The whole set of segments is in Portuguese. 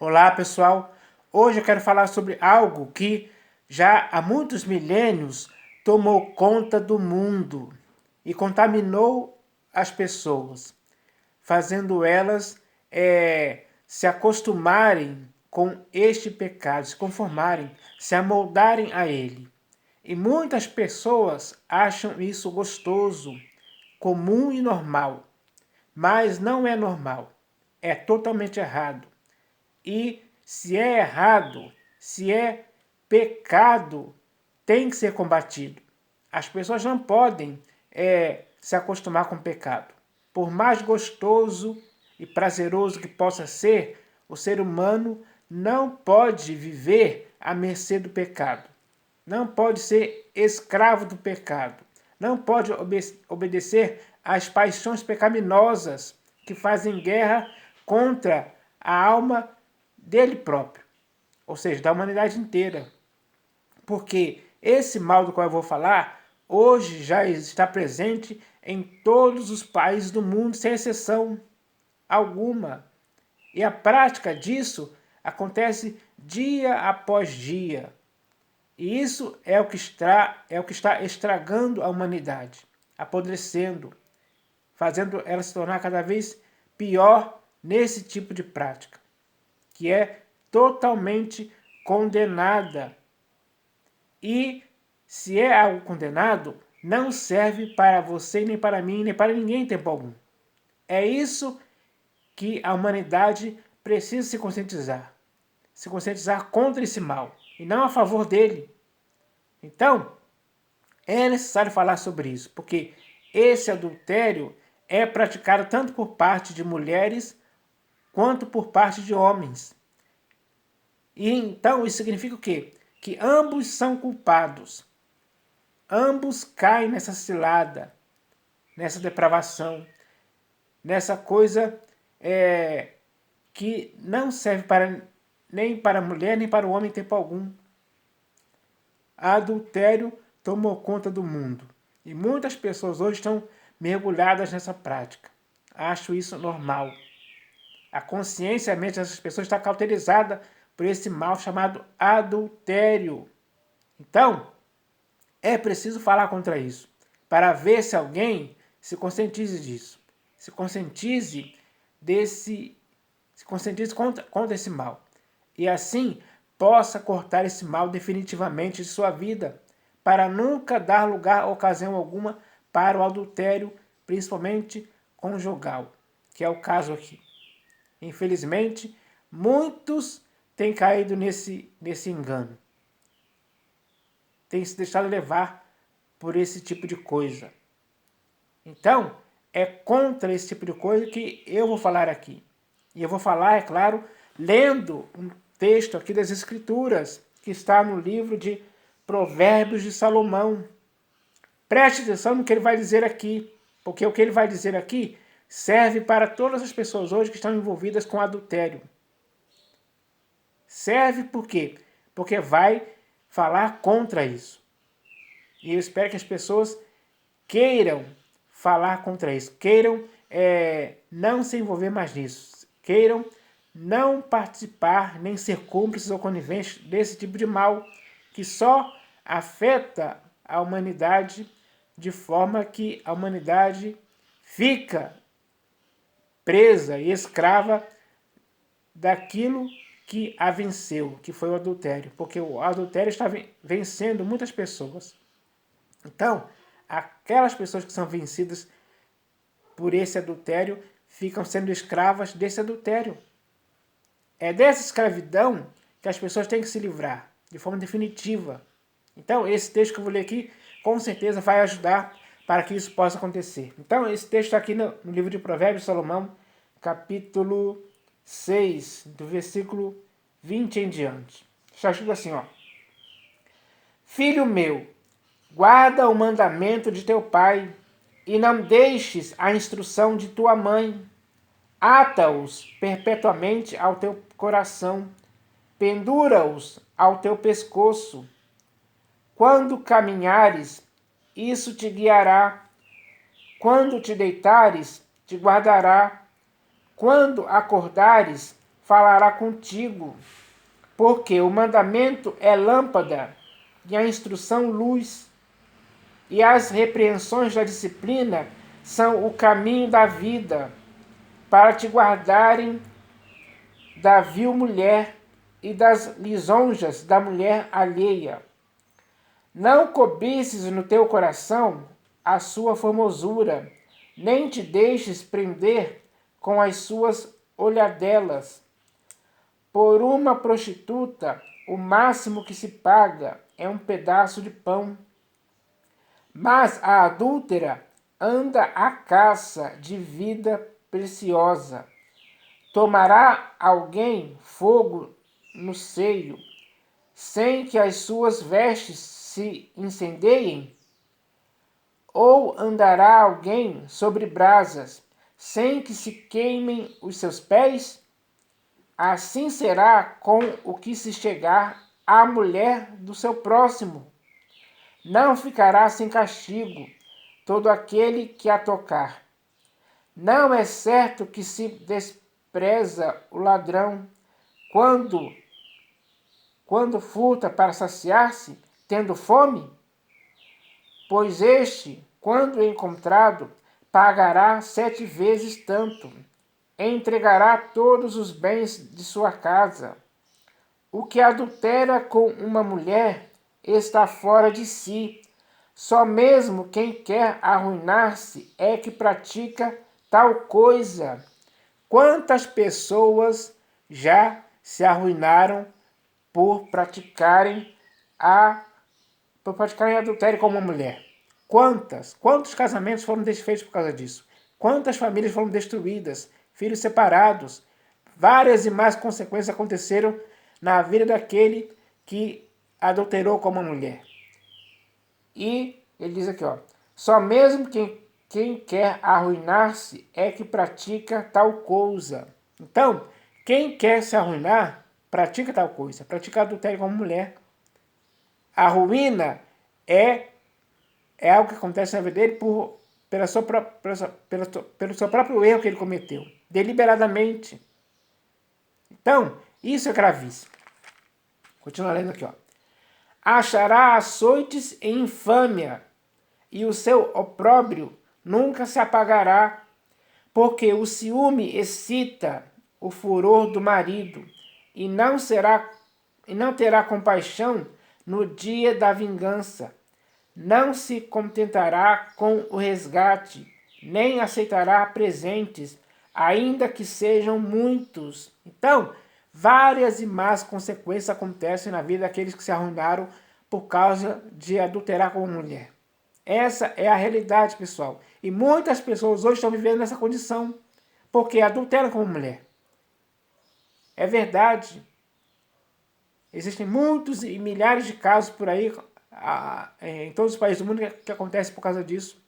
Olá, pessoal. Hoje eu quero falar sobre algo que já há muitos milênios tomou conta do mundo e contaminou as pessoas, fazendo elas se acostumarem com este pecado, se conformarem, se amoldarem a ele. E muitas pessoas acham isso gostoso, comum e normal, mas não é normal, é totalmente errado. E se é errado, se é pecado, tem que ser combatido. As pessoas não podem se acostumar com o pecado. Por mais gostoso e prazeroso que possa ser, o ser humano não pode viver à mercê do pecado. Não pode ser escravo do pecado. Não pode obedecer às paixões pecaminosas que fazem guerra contra a alma dele próprio, ou seja, da humanidade inteira. Porque esse mal do qual eu vou falar, hoje já está presente em todos os países do mundo, sem exceção alguma. E a prática disso acontece dia após dia. E isso é o que está estragando a humanidade, apodrecendo, fazendo ela se tornar cada vez pior nesse tipo de prática, que é totalmente condenada. E se é algo condenado, não serve para você, nem para mim, nem para ninguém em tempo algum. É isso que a humanidade precisa se conscientizar contra esse mal, e não a favor dele. Então, é necessário falar sobre isso, porque esse adultério é praticado tanto por parte de mulheres quanto por parte de homens. E então isso significa o quê? Que ambos são culpados. Ambos caem nessa cilada, nessa depravação, nessa coisa que não serve nem para a mulher nem para o homem em tempo algum. Adultério tomou conta do mundo. E muitas pessoas hoje estão mergulhadas nessa prática. Acho isso normal. A consciência, a mente dessas pessoas está cauterizada por esse mal chamado adultério. Então, é preciso falar contra isso, para ver se alguém se conscientize disso. Se conscientize contra esse mal. E assim possa cortar esse mal definitivamente de sua vida, para nunca dar lugar, ocasião alguma, para o adultério, principalmente conjugal, que é o caso aqui. Infelizmente, muitos têm caído nesse engano. Têm se deixado levar por esse tipo de coisa. Então, é contra esse tipo de coisa que eu vou falar aqui. E eu vou falar, é claro, lendo um texto aqui das Escrituras, que está no livro de Provérbios de Salomão. Preste atenção no que ele vai dizer aqui, porque o que ele vai dizer aqui serve para todas as pessoas hoje que estão envolvidas com adultério. Serve por quê? Porque vai falar contra isso. E eu espero que as pessoas queiram falar contra isso, queiram não se envolver mais nisso, queiram não participar, nem ser cúmplices ou coniventes desse tipo de mal, que só afeta a humanidade de forma que a humanidade fica presa e escrava daquilo que a venceu, que foi o adultério, porque o adultério está vencendo muitas pessoas. Então, aquelas pessoas que são vencidas por esse adultério ficam sendo escravas desse adultério. É dessa escravidão que as pessoas têm que se livrar, de forma definitiva. Então, esse texto que eu vou ler aqui, com certeza vai ajudar para que isso possa acontecer. Então, esse texto está aqui no livro de Provérbios de Salomão, capítulo 6, do versículo 20 em diante. Está escrito assim, ó. Filho meu, guarda o mandamento de teu pai, e não deixes a instrução de tua mãe. Ata-os perpetuamente ao teu coração, pendura-os ao teu pescoço. Quando caminhares, isso te guiará. Quando te deitares, te guardará. Quando acordares, falará contigo, porque o mandamento é lâmpada e a instrução luz, e as repreensões da disciplina são o caminho da vida, para te guardarem da vil mulher e das lisonjas da mulher alheia. Não cobices no teu coração a sua formosura, nem te deixes prender com as suas olhadelas. Por uma prostituta, o máximo que se paga é um pedaço de pão. Mas a adúltera anda à caça de vida preciosa. Tomará alguém fogo no seio, sem que as suas vestes se incendeiem? Ou andará alguém sobre brasas, sem que se queimem os seus pés? Assim será com o que se chegar à mulher do seu próximo. Não ficará sem castigo todo aquele que a tocar. Não é certo que se despreza o ladrão quando furta para saciar-se, tendo fome? Pois este, quando encontrado, pagará 7 vezes tanto, entregará todos os bens de sua casa. O que adultera com uma mulher está fora de si. Só mesmo quem quer arruinar-se é que pratica tal coisa. Quantas pessoas já se arruinaram por praticarem adultério com uma mulher? Quantos casamentos foram desfeitos por causa disso? Quantas famílias foram destruídas? Filhos separados? Várias e mais consequências aconteceram na vida daquele que adulterou com uma mulher. E ele diz aqui, só mesmo quem quer arruinar-se é que pratica tal coisa. Então, quem quer se arruinar, pratica tal coisa, pratica adultério com uma mulher. A ruína é algo que acontece na vida dele pelo seu próprio erro que ele cometeu, deliberadamente. Então, isso é gravíssimo. Continua lendo aqui, Achará açoites e infâmia, e o seu opróbrio nunca se apagará, porque o ciúme excita o furor do marido, e não terá compaixão no dia da vingança. Não se contentará com o resgate, nem aceitará presentes, ainda que sejam muitos. Então, várias e más consequências acontecem na vida daqueles que se arruinaram por causa de adulterar com uma mulher. Essa é a realidade, pessoal. E muitas pessoas hoje estão vivendo nessa condição, porque adulteram com uma mulher. É verdade. Existem muitos e milhares de casos por aí, em todos os países do mundo, que acontece por causa disso.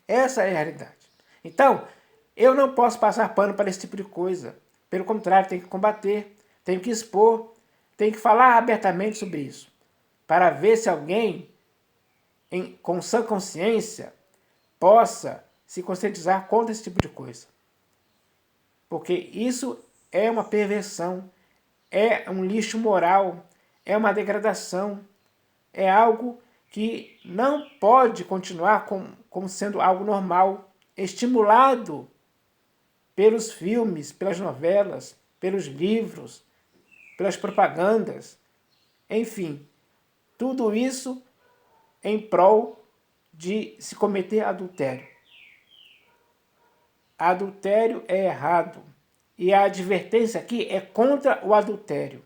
Essa é a realidade. Então, eu não posso passar pano para esse tipo de coisa. Pelo contrário, tenho que combater, tenho que expor, tenho que falar abertamente sobre isso, para ver se alguém, com sã consciência, possa se conscientizar contra esse tipo de coisa. Porque isso é uma perversão, é um lixo moral, é uma degradação, é algo que não pode continuar como sendo algo normal, estimulado pelos filmes, pelas novelas, pelos livros, pelas propagandas, enfim, tudo isso em prol de se cometer adultério. Adultério é errado. E a advertência aqui é contra o adultério.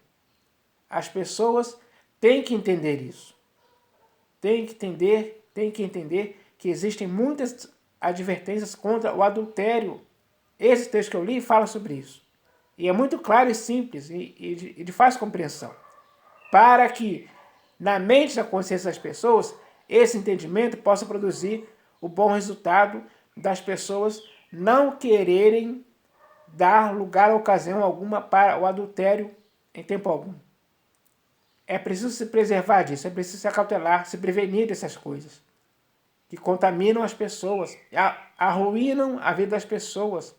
As pessoas têm que entender isso. Têm que entender que existem muitas advertências contra o adultério. Esse texto que eu li fala sobre isso. E é muito claro e simples e de fácil compreensão. Para que, na mente e na consciência das pessoas, esse entendimento possa produzir o bom resultado das pessoas não quererem dar lugar a ocasião alguma para o adultério em tempo algum. É preciso se preservar disso, é preciso se acautelar, se prevenir dessas coisas que contaminam as pessoas, arruinam a vida das pessoas,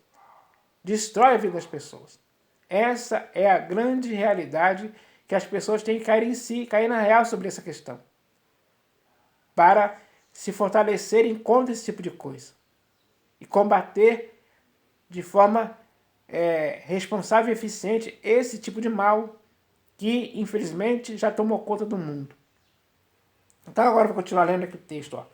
destrói a vida das pessoas. Essa é a grande realidade que as pessoas têm que cair em si, cair na real sobre essa questão, para se fortalecerem contra esse tipo de coisa e combater de forma responsável e eficiente esse tipo de mal que, infelizmente, já tomou conta do mundo. Então agora eu vou continuar lendo aqui o texto. Ó.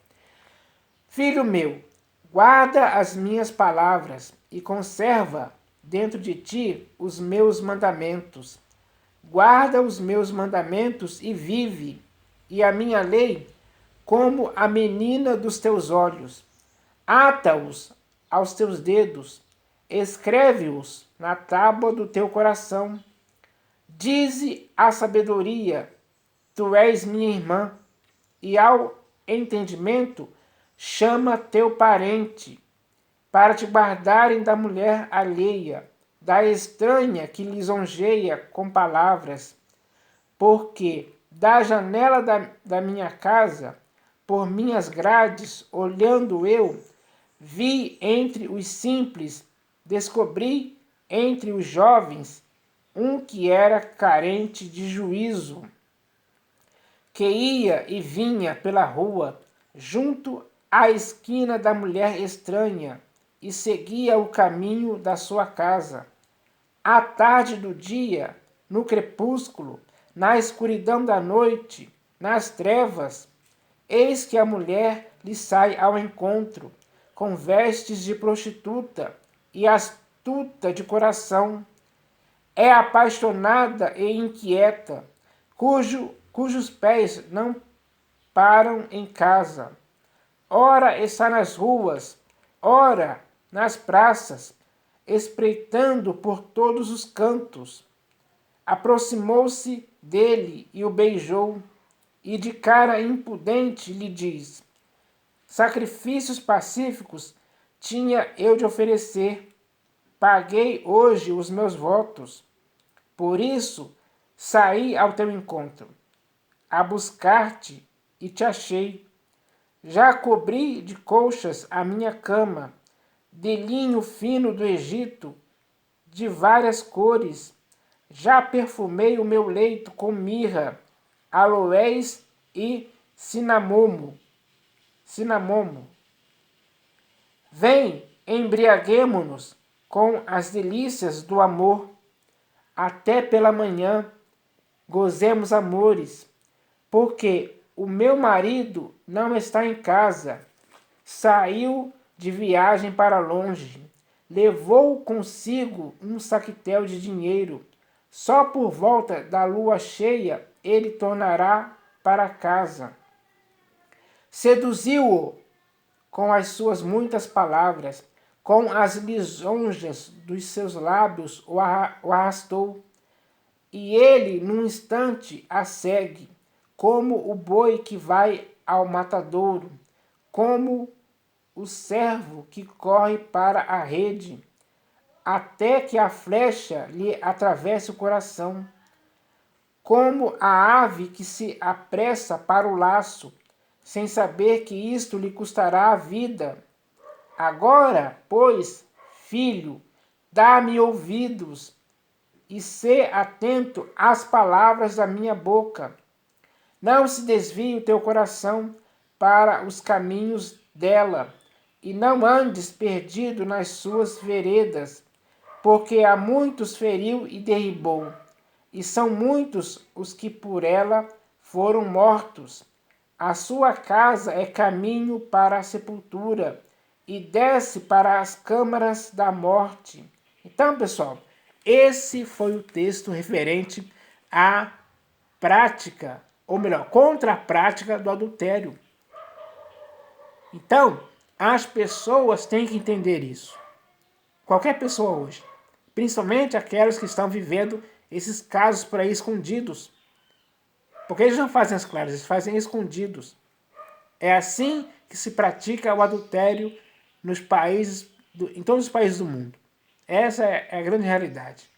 Filho meu, guarda as minhas palavras e conserva dentro de ti os meus mandamentos. Guarda os meus mandamentos e vive, e a minha lei como a menina dos teus olhos. Ata-os aos teus dedos, escreve-os na tábua do teu coração. Dize a sabedoria, tu és minha irmã, e ao entendimento chama teu parente, para te guardarem da mulher alheia, da estranha que lisonjeia com palavras, porque da janela da minha casa, por minhas grades, olhando eu, vi entre os simples, descobri entre os jovens um que era carente de juízo, que ia e vinha pela rua, junto à esquina da mulher estranha, e seguia o caminho da sua casa. À tarde do dia, no crepúsculo, na escuridão da noite, nas trevas, eis que a mulher lhe sai ao encontro, com vestes de prostituta e astuta de coração. É apaixonada e inquieta, cujos pés não param em casa. Ora está nas ruas, ora nas praças, espreitando por todos os cantos. Aproximou-se dele e o beijou, e de cara impudente lhe diz: sacrifícios pacíficos tinha eu de oferecer, paguei hoje os meus votos. Por isso saí ao teu encontro, a buscar-te e te achei. Já cobri de colchas a minha cama, de linho fino do Egito, de várias cores. Já perfumei o meu leito com mirra, aloés e cinamomo. Vem, embriaguemo-nos com as delícias do amor. Até pela manhã gozemos amores, porque o meu marido não está em casa, saiu de viagem para longe, levou consigo um saquetel de dinheiro. Só por volta da lua cheia ele tornará para casa. Seduziu-o com as suas muitas palavras, com as lisonjas dos seus lábios o arrastou, e ele num instante a segue, como o boi que vai ao matadouro, como o cervo que corre para a rede, até que a flecha lhe atravesse o coração, como a ave que se apressa para o laço, sem saber que isto lhe custará a vida. Agora, pois, filho, dá-me ouvidos e sê atento às palavras da minha boca. Não se desvie o teu coração para os caminhos dela, e não andes perdido nas suas veredas, porque a muitos feriu e derribou, e são muitos os que por ela foram mortos. A sua casa é caminho para a sepultura, e desce para as câmaras da morte. Então, pessoal, esse foi o texto referente à prática, ou melhor, contra a prática do adultério. Então, as pessoas têm que entender isso. Qualquer pessoa hoje, principalmente aquelas que estão vivendo esses casos por aí escondidos. Porque eles não fazem as claras, eles fazem escondidos. É assim que se pratica o adultério nos países, em todos os países do mundo. Essa é a grande realidade.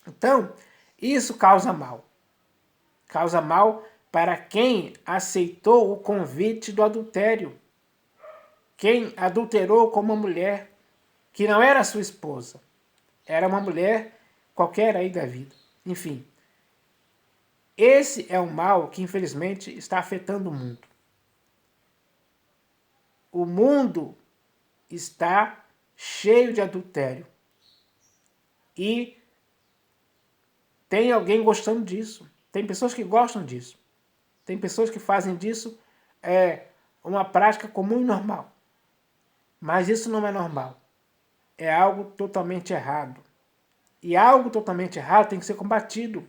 Então, isso causa mal. Causa mal para quem aceitou o convite do adultério. Quem adulterou com uma mulher que não era sua esposa. Era uma mulher qualquer aí da vida. Enfim, esse é um mal que infelizmente está afetando o mundo. O mundo está cheio de adultério. E tem alguém gostando disso. Tem pessoas que gostam disso. Tem pessoas que fazem disso uma prática comum e normal. Mas isso não é normal. É algo totalmente errado. E algo totalmente errado tem que ser combatido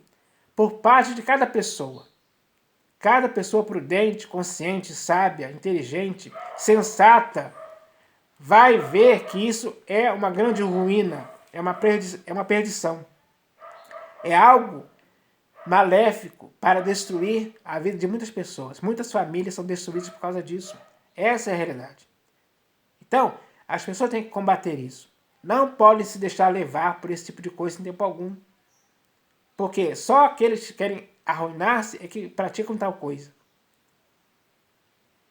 por parte de cada pessoa. Cada pessoa prudente, consciente, sábia, inteligente, sensata, vai ver que isso é uma grande ruína, é uma perdição. É algo maléfico para destruir a vida de muitas pessoas. Muitas famílias são destruídas por causa disso. Essa é a realidade. Então, as pessoas têm que combater isso. Não podem se deixar levar por esse tipo de coisa em tempo algum. Porque só aqueles que querem arruinar-se é que praticam tal coisa.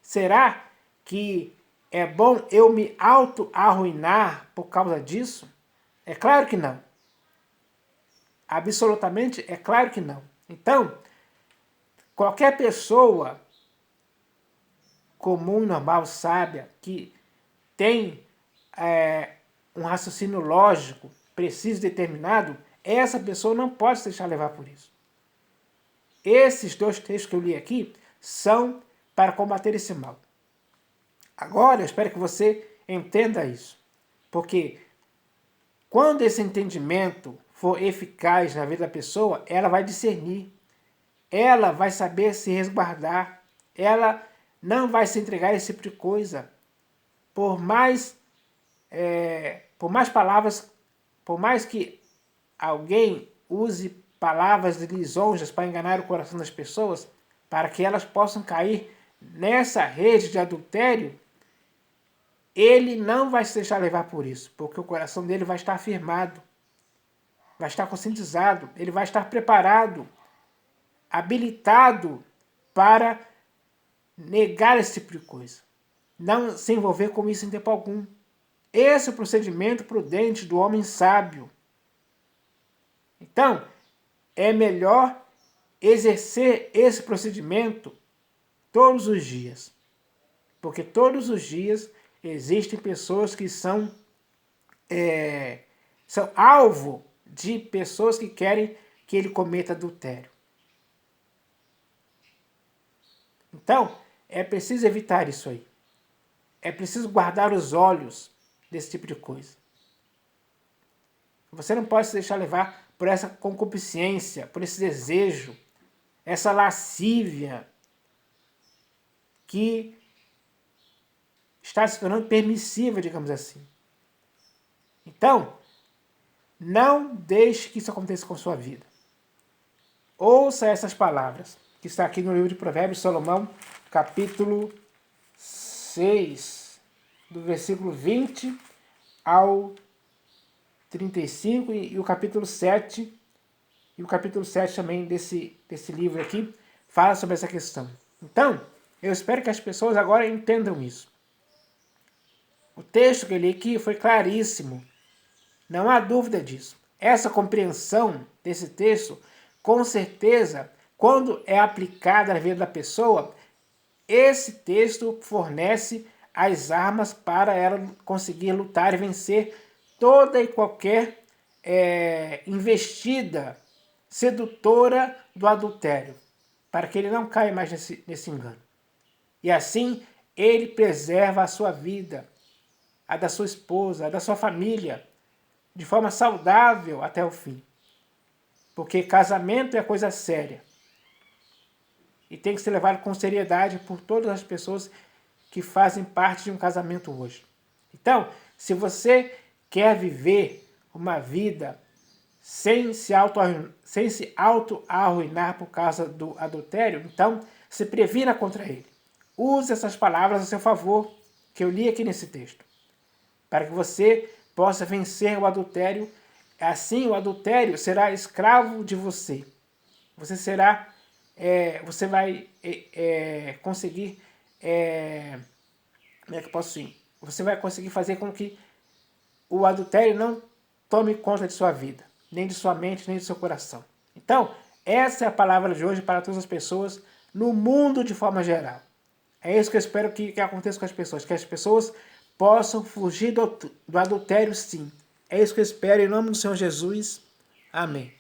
Será que é bom eu me auto-arruinar por causa disso? É claro que não. Absolutamente é claro que não. Então, qualquer pessoa comum, normal, sábia, que tem um raciocínio lógico, preciso, determinado, essa pessoa não pode se deixar levar por isso. Esses dois textos que eu li aqui são para combater esse mal. Agora, eu espero que você entenda isso. Porque quando esse entendimento for eficaz na vida da pessoa, ela vai discernir. Ela vai saber se resguardar. Ela não vai se entregar a esse tipo de coisa. Por mais palavras, por mais que alguém use palavras lisonjas para enganar o coração das pessoas, para que elas possam cair nessa rede de adultério, ele não vai se deixar levar por isso, porque o coração dele vai estar firmado, vai estar conscientizado, ele vai estar preparado, habilitado para negar esse tipo de coisa. Não se envolver com isso em tempo algum. Esse é o procedimento prudente do homem sábio. Então, é melhor exercer esse procedimento todos os dias. Porque todos os dias existem pessoas que são alvo de pessoas que querem que ele cometa adultério. Então, é preciso evitar isso aí. É preciso guardar os olhos desse tipo de coisa. Você não pode se deixar levar por essa concupiscência, por esse desejo, essa lascívia que está se tornando permissiva, digamos assim. Então, não deixe que isso aconteça com a sua vida. Ouça essas palavras, que está aqui no livro de Provérbios, Salomão, capítulo 6, do versículo 20 ao 35, e o capítulo 7, e o capítulo 7 também desse livro aqui, fala sobre essa questão. Então, eu espero que as pessoas agora entendam isso. O texto que eu li aqui foi claríssimo. Não há dúvida disso. Essa compreensão desse texto, com certeza, quando é aplicada na vida da pessoa, esse texto fornece as armas para ela conseguir lutar e vencer toda e qualquer investida sedutora do adultério, para que ele não caia mais nesse engano. E assim, ele preserva a sua vida, a da sua esposa, a da sua família, de forma saudável até o fim. Porque casamento é coisa séria. E tem que ser levado com seriedade por todas as pessoas que fazem parte de um casamento hoje. Então, se você quer viver uma vida sem se auto-arruinar por causa do adultério, então se previna contra ele. Use essas palavras a seu favor, que eu li aqui nesse texto, para que você possa vencer o adultério. Assim, o adultério será escravo de você. Você vai conseguir, como é que eu posso ir? Você vai conseguir fazer com que o adultério não tome conta de sua vida. nem de sua mente, nem do seu coração. Então, essa é a palavra de hoje para todas as pessoas no mundo de forma geral. É isso que eu espero que aconteça com as pessoas, que as pessoas possam fugir do adultério, sim. É isso que eu espero em nome do Senhor Jesus. Amém.